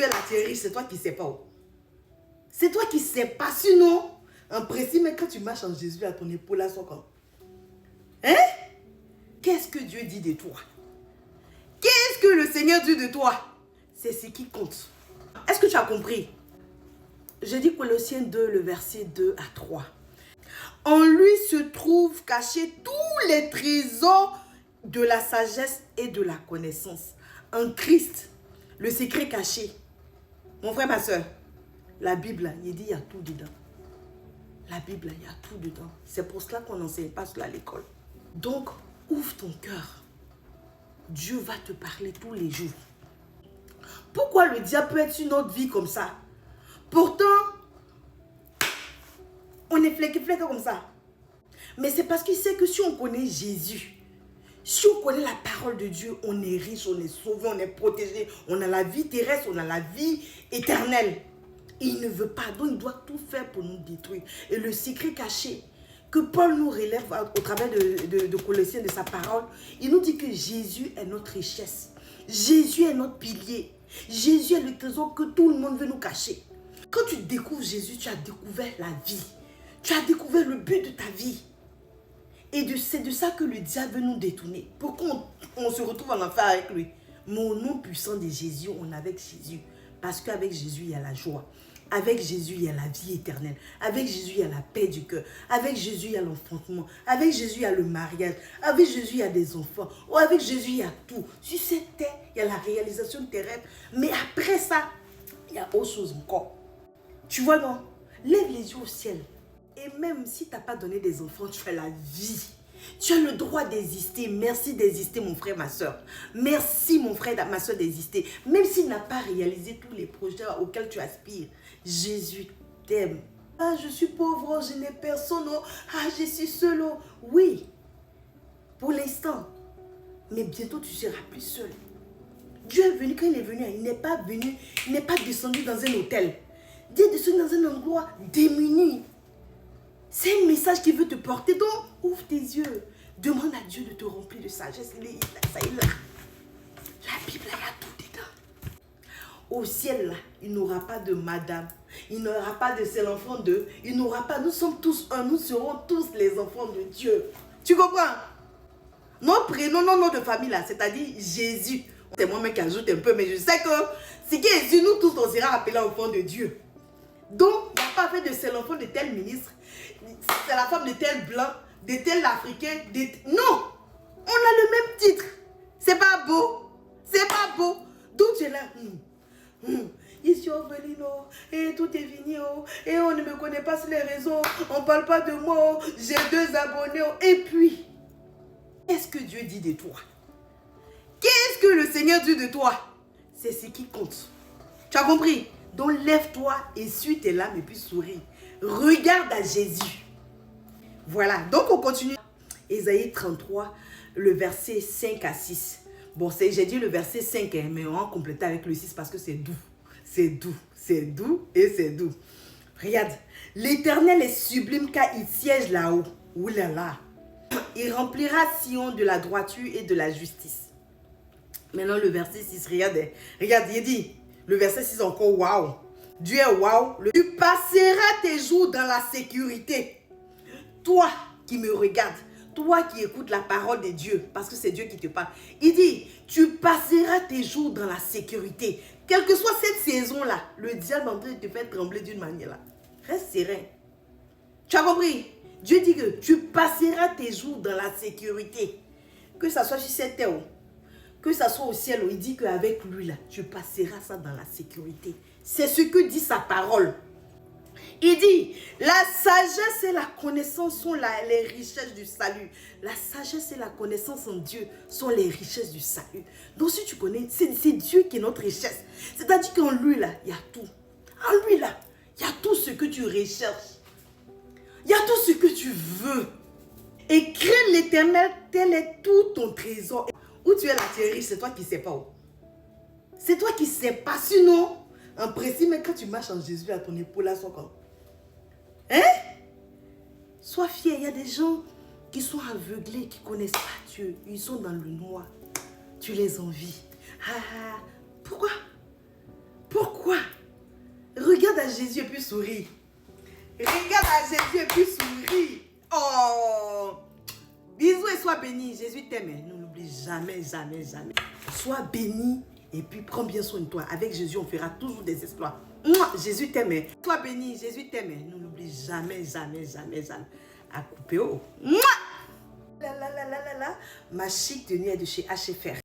tu es la riche, c'est toi qui ne sais pas. C'est toi qui ne sais pas. Sinon, en principe, mais quand tu marches en Jésus, à ton épaule, là, sont comme. Hein? Qu'est-ce que Dieu dit de toi? Qu'est-ce que le Seigneur dit de toi? C'est ce qui compte. Est-ce que tu as compris? Je dis Colossiens 2, le verset 2 à 3. En lui se trouvent cachés tous les trésors de la sagesse et de la connaissance. En Christ, le secret caché. Mon frère, ma soeur, la Bible, il dit il y a tout dedans. La Bible, il y a tout dedans. C'est pour cela qu'on n'enseigne pas cela à l'école. Donc, ouvre ton cœur. Dieu va te parler tous les jours. Pourquoi le diable peut être sur notre vie comme ça? Pourtant, on est fléqué comme ça. Mais c'est parce qu'il sait que si on connaît Jésus, si on connaît la parole de Dieu, on est riche, on est sauvé, on est protégé, on a la vie terrestre, on a la vie éternelle. Il ne veut pas, donc il doit tout faire pour nous détruire. Et le secret caché que Paul nous relève au travers de Colossiens, de sa parole, il nous dit que Jésus est notre richesse. Jésus est notre pilier. Jésus est le trésor que tout le monde veut nous cacher. Quand tu découvres Jésus, tu as découvert la vie. Tu as découvert le but de ta vie. Et c'est de ça que le diable veut nous détourner. Pourquoi on se retrouve en enfer avec lui? Mais au nom puissant de Jésus, on est avec Jésus. Parce qu'avec Jésus, il y a la joie. Avec Jésus, il y a la vie éternelle. Avec Jésus, il y a la paix du cœur. Avec Jésus, il y a l'enfantement. Avec Jésus, il y a le mariage. Avec Jésus, il y a des enfants. Ou avec Jésus, il y a tout. Sur cette terre, il y a la réalisation terrestre. Mais après ça, il y a autre chose encore. Tu vois, non? Lève les yeux au ciel. Et même si tu n'as pas donné des enfants, tu as la vie. Tu as le droit d'exister. Merci d'exister, mon frère, ma soeur. Merci, mon frère, ma soeur, d'exister. Même s'il n'a pas réalisé tous les projets auxquels tu aspires, Jésus t'aime. Ah, je suis pauvre, je n'ai personne. Oh. Ah, je suis seul. Oh. Oui, pour l'instant. Mais bientôt, tu seras plus seul. Dieu est venu, quand il est venu, il n'est pas venu, il n'est pas descendu dans un hôtel. Dieu est descendu dans un endroit démuni. C'est un message qu'il veut te porter. Donc, ouvre tes yeux. Demande à Dieu de te remplir de sagesse. Ça, il est là. La Bible, il y a tout dedans. Au ciel, là, il n'aura pas de madame. Il n'aura pas de seul enfant d'eux. Il n'aura pas. Nous sommes tous un. Nous serons tous les enfants de Dieu. Tu comprends? Nos prénoms, nos noms de famille, là, c'est-à-dire Jésus. C'est moi-même qui ajoute un peu, mais je sais que ce qui est Jésus, nous tous, on sera appelés enfants de Dieu. Donc, il n'y a pas fait de seul enfant de tel ministre. C'est la femme de tel blanc, de tel africain. Non! On a le même titre. C'est pas beau. C'est pas beau. Donc tu es là. Ici Ovelino. Et tout est fini. Oh. Et on ne me connaît pas sur les réseaux. On ne parle pas de moi. Oh. J'ai 2 abonnés. Oh. Et puis, qu'est-ce que Dieu dit de toi? Qu'est-ce que le Seigneur dit de toi? C'est ce qui compte. Tu as compris? Donc lève-toi, essuie tes larmes et puis souris. Regarde à Jésus. Voilà, donc on continue. Ésaïe 33, le verset 5 à 6. Bon, j'ai dit le verset 5, hein, mais on va compléter avec le 6 parce que c'est doux. C'est doux, c'est doux et c'est doux. Regarde, l'Éternel est sublime car il siège là-haut. Ouh là là. Il remplira Sion de la droiture et de la justice. Maintenant le verset 6, regarde, il dit, le verset 6 encore, waouh. Dieu est waouh. Tu passeras tes jours dans la sécurité. Toi qui me regardes, toi qui écoutes la parole de Dieu, parce que c'est Dieu qui te parle. Il dit, tu passeras tes jours dans la sécurité. Quelle que soit cette saison-là, le diable est en train de te faire trembler d'une manière-là. Reste serein. Tu as compris? Dieu dit que tu passeras tes jours dans la sécurité. Que ça soit sur cette terre, que ça soit au ciel, il dit qu'avec lui, là, tu passeras ça dans la sécurité. C'est ce que dit sa parole. Il dit, la sagesse et la connaissance sont les richesses du salut. La sagesse et la connaissance en Dieu sont les richesses du salut. Donc si tu connais, c'est Dieu qui est notre richesse. C'est-à-dire qu'en lui, là, il y a tout. En lui, là, il y a tout ce que tu recherches. Il y a tout ce que tu veux. Et crains l'Éternel, tel est tout ton trésor. Où tu es là, tu es riche, c'est toi qui ne sais pas où. C'est toi qui ne sais pas. Sinon, en principe, mais quand tu marches en Jésus, à ton épaule, là, sont comme... Hein? Sois fier. Il y a des gens qui sont aveuglés, qui ne connaissent pas Dieu. Ils sont dans le noir. Tu les envies. Ah, pourquoi? Pourquoi? Regarde à Jésus et puis souris. Regarde à Jésus et puis souris. Oh! Bisous et sois béni. Jésus t'aime. Ne l'oublie jamais, jamais, jamais. Sois béni et puis prends bien soin de toi. Avec Jésus, on fera toujours des exploits. Moi, Jésus t'aime. Sois béni. Jésus t'aime. Ne l'oublie jamais, jamais, jamais, jamais. À couper haut. Moi! La, la, la, la, la, la. Ma chic tenue est de chez HFR.